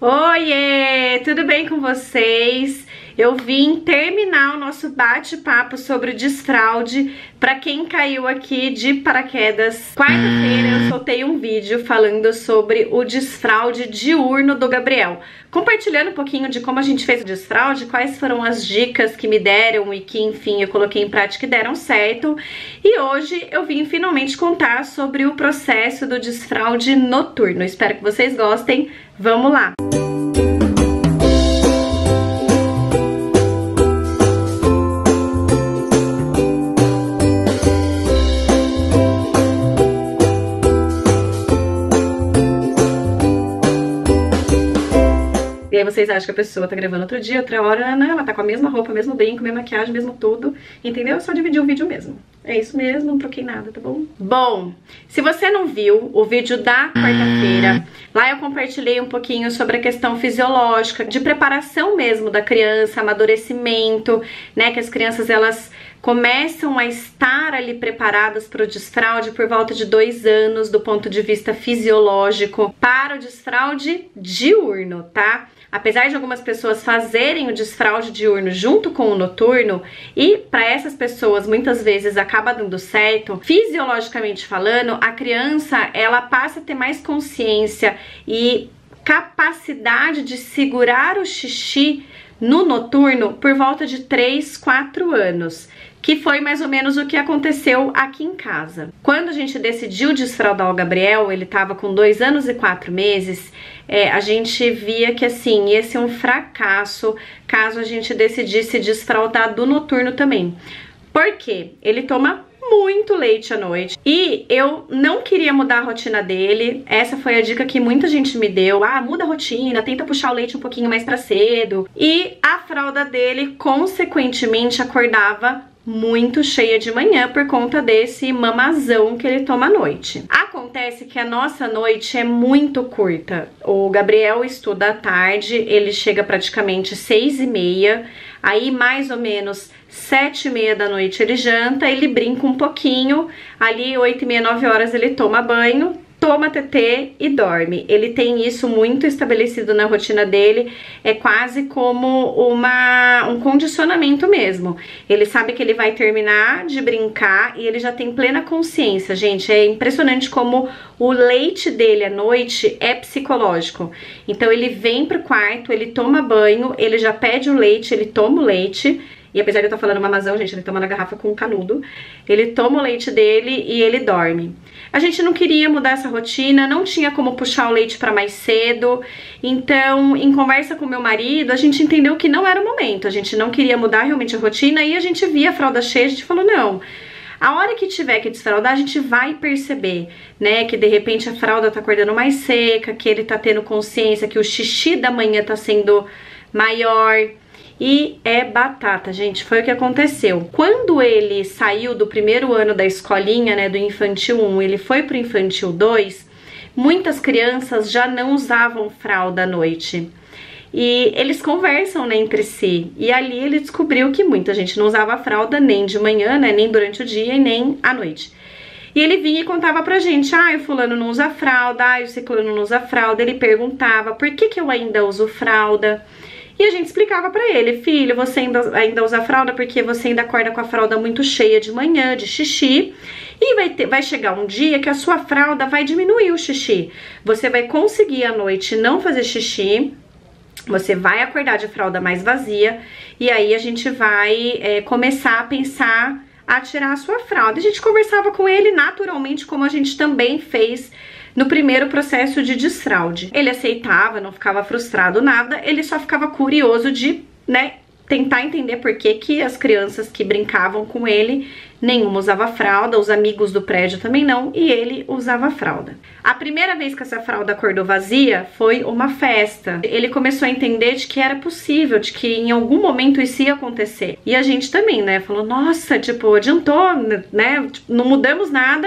Oiê, tudo bem com vocês? Eu vim terminar o nosso bate-papo sobre o desfraude para quem caiu aqui de paraquedas. Quarta-feira eu soltei um vídeo falando sobre o desfraude diurno do Gabriel, compartilhando um pouquinho de como a gente fez o desfraude, quais foram as dicas que me deram e que, enfim, eu coloquei em prática e deram certo. E hoje eu vim finalmente contar sobre o processo do desfraude noturno. Espero que vocês gostem. Vamos lá! E aí vocês acham que a pessoa tá gravando outro dia, outra hora, não, ela tá com a mesma roupa, mesmo brinco, mesma maquiagem, mesmo tudo, entendeu? É só dividir o vídeo mesmo. É isso mesmo, não troquei nada, tá bom? Bom, se você não viu o vídeo da quarta-feira, lá eu compartilhei um pouquinho sobre a questão fisiológica, de preparação mesmo da criança, amadurecimento, né, que as crianças, elas começam a estar ali preparadas para o desfraude por volta de 2 anos, do ponto de vista fisiológico, para o desfraude diurno, tá? Apesar de algumas pessoas fazerem o desfraude diurno junto com o noturno, e para essas pessoas muitas vezes acaba dando certo, fisiologicamente falando, a criança, ela passa a ter mais consciência e capacidade de segurar o xixi no noturno por volta de 3, 4 anos, que foi mais ou menos o que aconteceu aqui em casa. Quando a gente decidiu desfraudar o Gabriel, ele tava com 2 anos e 4 meses, a gente via que assim, ia ser um fracasso caso a gente decidisse desfraudar do noturno também. Por quê? Ele toma muito leite à noite e eu não queria mudar a rotina dele. Essa foi a dica que muita gente me deu. Ah, muda a rotina, tenta puxar o leite um pouquinho mais pra cedo. E a fralda dele, consequentemente, acordava muito cheia de manhã por conta desse mamazão que ele toma à noite. Acontece que a nossa noite é muito curta. O Gabriel estuda à tarde, ele chega praticamente 6h30, aí mais ou menos 7h30 da noite ele janta, ele brinca um pouquinho, ali 8h30, 9 horas ele toma banho, toma tetê e dorme. Ele tem isso muito estabelecido na rotina dele, é quase como um condicionamento mesmo. Ele sabe que ele vai terminar de brincar e ele já tem plena consciência, gente. É impressionante como o leite dele à noite é psicológico. Então ele vem pro quarto, ele toma banho, ele já pede o leite, ele toma o leite. E apesar de eu estar falando mamazão, gente, ele toma na garrafa com canudo. Ele toma o leite dele e ele dorme. A gente não queria mudar essa rotina, não tinha como puxar o leite para mais cedo. Então, em conversa com meu marido, a gente entendeu que não era o momento. A gente não queria mudar realmente a rotina e a gente via a fralda cheia, a gente falou, não. A hora que tiver que desfraldar, a gente vai perceber, né, que de repente a fralda tá acordando mais seca, que ele tá tendo consciência que o xixi da manhã tá sendo maior. E é batata, gente, foi o que aconteceu. Quando ele saiu do primeiro ano da escolinha, né, do infantil 1, ele foi pro infantil 2, muitas crianças já não usavam fralda à noite. E eles conversam, né, entre si. E ali ele descobriu que muita gente não usava fralda nem de manhã, né, nem durante o dia e nem à noite. E ele vinha e contava pra gente, ah, o fulano não usa fralda, ah, o ciclano não usa fralda. Ele perguntava, por que eu ainda uso fralda? E a gente explicava pra ele, filho, você ainda usa fralda porque você ainda acorda com a fralda muito cheia de manhã, de xixi. E vai chegar um dia que a sua fralda vai diminuir o xixi. Você vai conseguir à noite não fazer xixi, você vai acordar de fralda mais vazia. E aí a gente vai começar a pensar a tirar a sua fralda. A gente conversava com ele naturalmente, como a gente também fez no primeiro processo de desfraude. Ele aceitava, não ficava frustrado, nada, ele só ficava curioso de, né, tentar entender por que as crianças que brincavam com ele, nenhuma usava fralda, os amigos do prédio também não, e ele usava fralda. A primeira vez que essa fralda acordou vazia foi uma festa. Ele começou a entender de que era possível, de que em algum momento isso ia acontecer. E a gente também, né, falou, nossa, tipo, adiantou, né, não mudamos nada,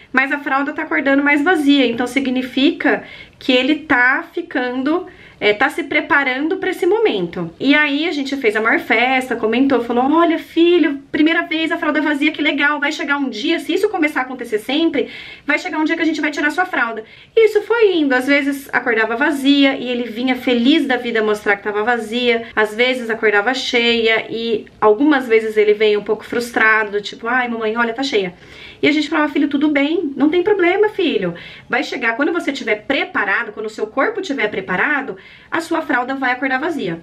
mas a fralda tá acordando mais vazia, então significa que ele tá ficando... tá se preparando para esse momento. E aí a gente fez a maior festa, comentou, falou, olha filho, primeira vez a fralda vazia, que legal, vai chegar um dia, se isso começar a acontecer sempre, vai chegar um dia que a gente vai tirar sua fralda. E isso foi indo, às vezes acordava vazia e ele vinha feliz da vida mostrar que tava vazia, às vezes acordava cheia e algumas vezes ele veio um pouco frustrado, tipo, ai mamãe, olha, tá cheia. E a gente falava, filho, tudo bem, não tem problema, filho. Vai chegar, quando você estiver preparado, quando o seu corpo estiver preparado, a sua fralda vai acordar vazia.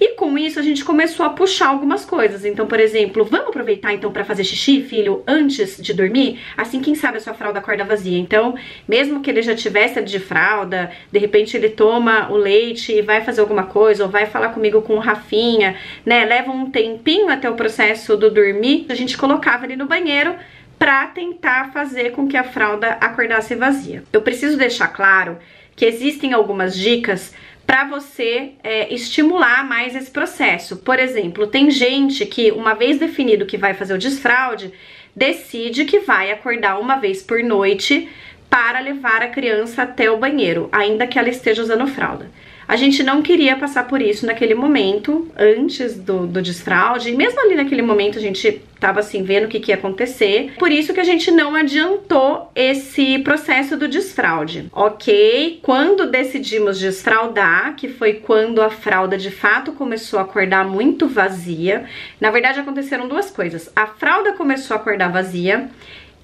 E com isso a gente começou a puxar algumas coisas. Então, por exemplo, vamos aproveitar então para fazer xixi, filho, antes de dormir? Assim, quem sabe a sua fralda acorda vazia. Então, mesmo que ele já tivesse de fralda, de repente ele toma o leite e vai fazer alguma coisa, ou vai falar comigo com o Rafinha, né? Leva um tempinho até o processo do dormir, a gente colocava ele no banheiro para tentar fazer com que a fralda acordasse vazia. Eu preciso deixar claro que existem algumas dicas para você estimular mais esse processo. Por exemplo, tem gente que, uma vez definido que vai fazer o desfraude, decide que vai acordar uma vez por noite para levar a criança até o banheiro, ainda que ela esteja usando fralda. A gente não queria passar por isso naquele momento, antes do desfraude, e mesmo ali naquele momento a gente tava assim, vendo o que ia acontecer. Por isso que a gente não adiantou esse processo do desfraude, ok? Quando decidimos desfraudar, que foi quando a fralda de fato começou a acordar muito vazia, na verdade aconteceram duas coisas. A fralda começou a acordar vazia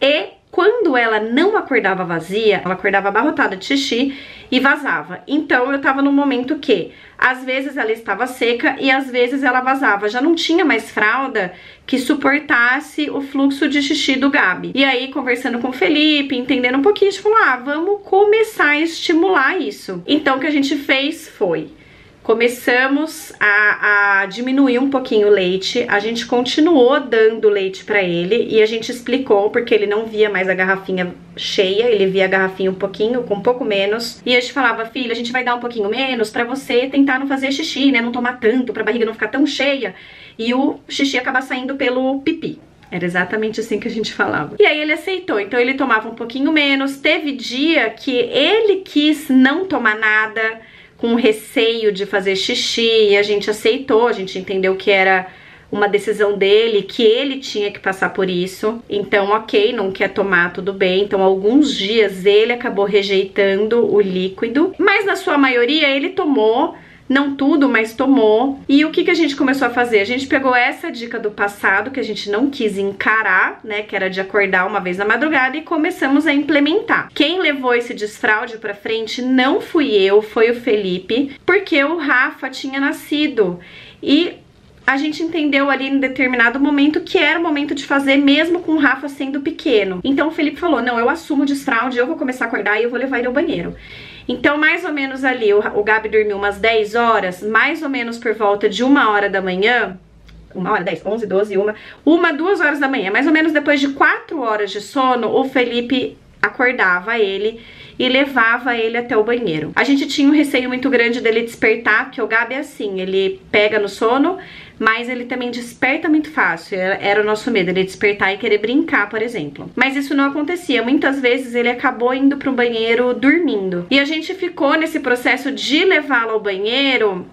e quando ela não acordava vazia, ela acordava abarrotada de xixi e vazava. Então eu tava num momento que, às vezes ela estava seca e às vezes ela vazava. Já não tinha mais fralda que suportasse o fluxo de xixi do Gabi. E aí, conversando com o Felipe, entendendo um pouquinho, a gente falou, vamos começar a estimular isso. Então o que a gente fez foi... começamos a diminuir um pouquinho o leite, a gente continuou dando leite pra ele e a gente explicou porque ele não via mais a garrafinha cheia, ele via a garrafinha um pouquinho, com um pouco menos. E a gente falava, filho, a gente vai dar um pouquinho menos pra você tentar não fazer xixi, né, não tomar tanto, pra barriga não ficar tão cheia e o xixi acabar saindo pelo pipi. Era exatamente assim que a gente falava. E aí ele aceitou, então ele tomava um pouquinho menos. Teve dia que ele quis não tomar nada, com receio de fazer xixi, e a gente aceitou, a gente entendeu que era uma decisão dele, que ele tinha que passar por isso. Então, ok, não quer tomar, tudo bem. Então, alguns dias ele acabou rejeitando o líquido, mas na sua maioria ele tomou, não tudo, mas tomou. E o que a gente começou a fazer? A gente pegou essa dica do passado, que a gente não quis encarar, né, que era de acordar uma vez na madrugada, e começamos a implementar. Quem levou esse desfraude pra frente não fui eu, foi o Felipe, porque o Rafa tinha nascido. E a gente entendeu ali em determinado momento que era o momento de fazer, mesmo com o Rafa sendo pequeno. Então o Felipe falou, não, eu assumo o desfraude, eu vou começar a acordar e eu vou levar ele ao banheiro. Então, mais ou menos ali, o Gabi dormiu umas 10 horas, mais ou menos por volta de 1h da manhã, 1h, 10, 11, 12, 2 horas da manhã, mais ou menos depois de 4 horas de sono, o Felipe acordava ele e levava ele até o banheiro. A gente tinha um receio muito grande dele despertar, porque o Gabi é assim, ele pega no sono, mas ele também desperta muito fácil. Era o nosso medo, ele despertar e querer brincar, por exemplo. Mas isso não acontecia. Muitas vezes ele acabou indo pro banheiro dormindo. E a gente ficou nesse processo de levá-lo ao banheiro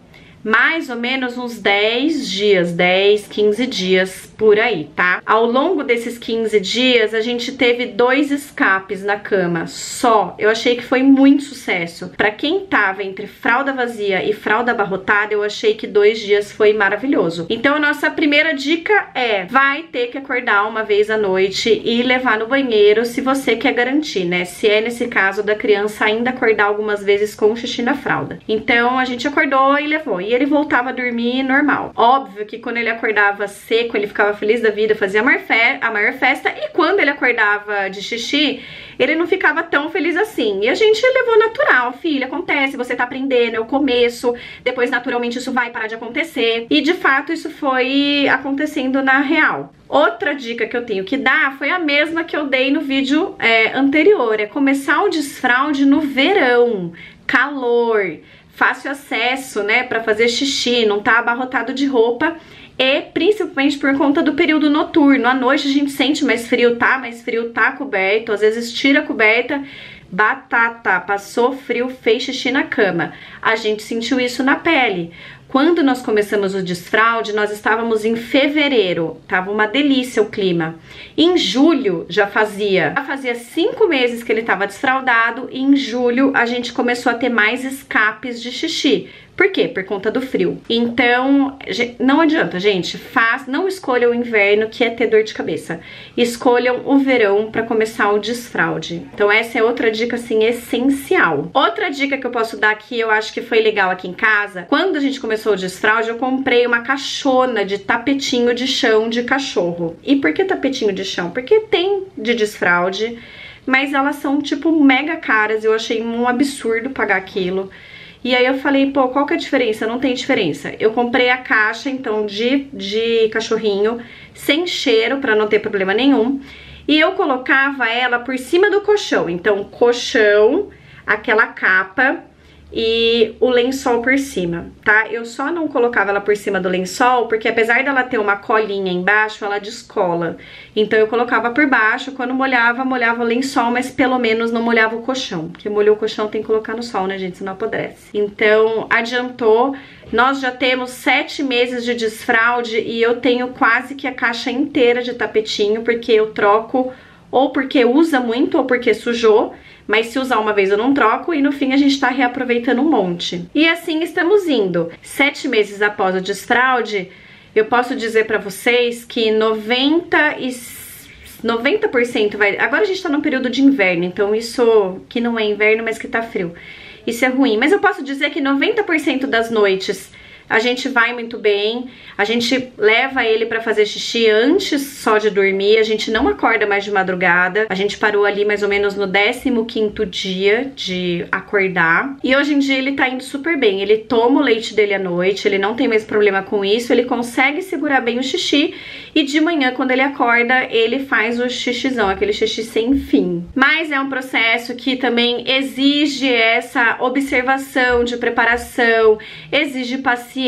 mais ou menos uns 10 dias, 10, 15 dias por aí, tá? Ao longo desses 15 dias, a gente teve 2 escapes na cama, só. Eu achei que foi muito sucesso. Pra quem tava entre fralda vazia e fralda abarrotada, eu achei que 2 dias foi maravilhoso. Então, a nossa primeira dica é, vai ter que acordar uma vez à noite e levar no banheiro, se você quer garantir, né? Se é nesse caso da criança ainda acordar algumas vezes com o xixi na fralda. Então, a gente acordou e levou. E ele voltava a dormir normal. Óbvio que quando ele acordava seco, ele ficava feliz da vida, fazia a maior festa, e quando ele acordava de xixi, ele não ficava tão feliz assim. E a gente levou natural, filha, acontece, você tá aprendendo, é o começo, depois naturalmente isso vai parar de acontecer. E de fato isso foi acontecendo na real. Outra dica que eu tenho que dar foi a mesma que eu dei no vídeo anterior, é começar o desfraude no verão, calor, fácil acesso, né, para fazer xixi, não tá abarrotado de roupa, e principalmente por conta do período noturno. À noite a gente sente mais frio tá coberto, às vezes tira a coberta, Batata, passou frio, fez xixi na cama. A gente sentiu isso na pele. Quando nós começamos o desfraude, nós estávamos em fevereiro, tava uma delícia o clima. Em julho já fazia 5 meses que ele estava desfraudado e em julho a gente começou a ter mais escapes de xixi. Por quê? Por conta do frio. Então, não adianta, gente, não escolham o inverno, que é ter dor de cabeça. Escolham o verão para começar o desfraude. Então, essa é outra dica, assim, essencial. Outra dica que eu posso dar aqui, eu acho que foi legal aqui em casa, quando a gente começou o desfraude, eu comprei uma caixona de tapetinho de chão de cachorro. E por que tapetinho de chão? Porque tem de desfraude, mas elas são, tipo, mega caras. Eu achei um absurdo pagar aquilo. E aí eu falei, pô, qual que é a diferença? Não tem diferença. Eu comprei a caixa, então, de cachorrinho, sem cheiro, pra não ter problema nenhum. E eu colocava ela por cima do colchão. Então, colchão, aquela capa e o lençol por cima, tá? Eu só não colocava ela por cima do lençol, porque apesar dela ter uma colinha embaixo, ela descola. Então eu colocava por baixo, quando molhava o lençol, mas pelo menos não molhava o colchão. Porque molhou o colchão tem que colocar no sol, né, gente? Senão apodrece. Então, adiantou. Nós já temos 7 meses de desfraude e eu tenho quase que a caixa inteira de tapetinho, porque eu troco ou porque usa muito ou porque sujou. Mas se usar uma vez eu não troco e no fim a gente tá reaproveitando um monte. E assim estamos indo. 7 meses após o desfraude, eu posso dizer pra vocês que 90% vai... Agora a gente tá no período de inverno, então isso que não é inverno, mas que tá frio. Isso é ruim, mas eu posso dizer que 90% das noites a gente vai muito bem, a gente leva ele pra fazer xixi antes só de dormir, a gente não acorda mais de madrugada, a gente parou ali mais ou menos no 15º dia de acordar, e hoje em dia ele tá indo super bem, ele toma o leite dele à noite, ele não tem mais problema com isso, ele consegue segurar bem o xixi, e de manhã quando ele acorda, ele faz o xixizão, aquele xixi sem fim. Mas é um processo que também exige essa observação de preparação, exige paciência,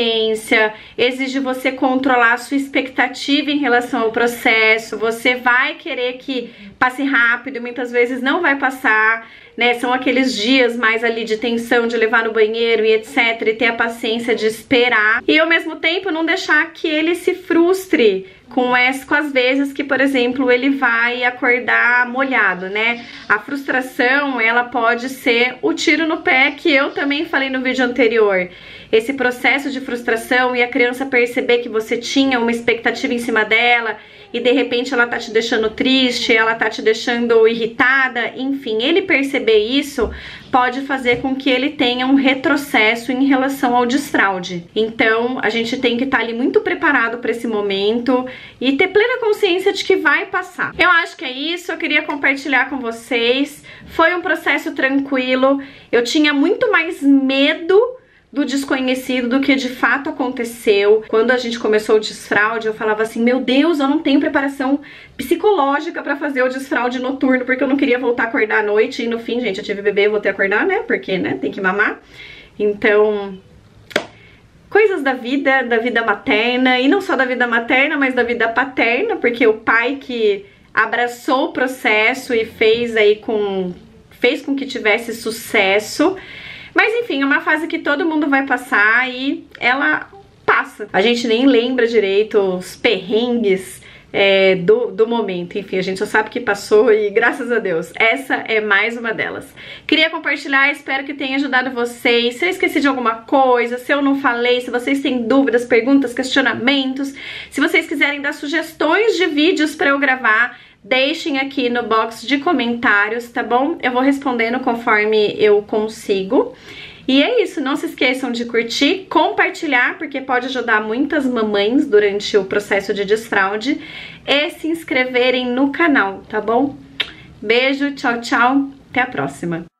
exige você controlar a sua expectativa em relação ao processo, você vai querer que passe rápido, muitas vezes não vai passar, né? São aqueles dias mais ali de tensão, de levar no banheiro e etc, e ter a paciência de esperar, e ao mesmo tempo não deixar que ele se frustre com as vezes que, por exemplo, ele vai acordar molhado, né? A frustração, ela pode ser o tiro no pé, que eu também falei no vídeo anterior. Esse processo de frustração e a criança perceber que você tinha uma expectativa em cima dela e de repente ela tá te deixando triste, ela tá te deixando irritada, enfim, ele perceber isso pode fazer com que ele tenha um retrocesso em relação ao desfraude. Então, a gente tem que estar ali muito preparado para esse momento e ter plena consciência de que vai passar. Eu acho que é isso, eu queria compartilhar com vocês. Foi um processo tranquilo, eu tinha muito mais medo do desconhecido do que de fato aconteceu. Quando a gente começou o desfraude, eu falava assim, meu Deus, eu não tenho preparação psicológica pra fazer o desfraude noturno, porque eu não queria voltar a acordar à noite, e no fim, gente, eu tive bebê, eu voltei a acordar, né, porque, né, tem que mamar. Então, coisas da vida materna, e não só da vida materna, mas da vida paterna, porque o pai que abraçou o processo e fez com que tivesse sucesso. Mas enfim, é uma fase que todo mundo vai passar e ela passa. A gente nem lembra direito os perrengues do momento. Enfim, a gente só sabe que passou e graças a Deus, essa é mais uma delas. Queria compartilhar, espero que tenha ajudado vocês. Se eu esqueci de alguma coisa, se eu não falei, se vocês têm dúvidas, perguntas, questionamentos, se vocês quiserem dar sugestões de vídeos pra eu gravar, deixem aqui no box de comentários, tá bom? Eu vou respondendo conforme eu consigo. E é isso, não se esqueçam de curtir, compartilhar, porque pode ajudar muitas mamães durante o processo de desfraude, e se inscreverem no canal, tá bom? Beijo, tchau, tchau, até a próxima!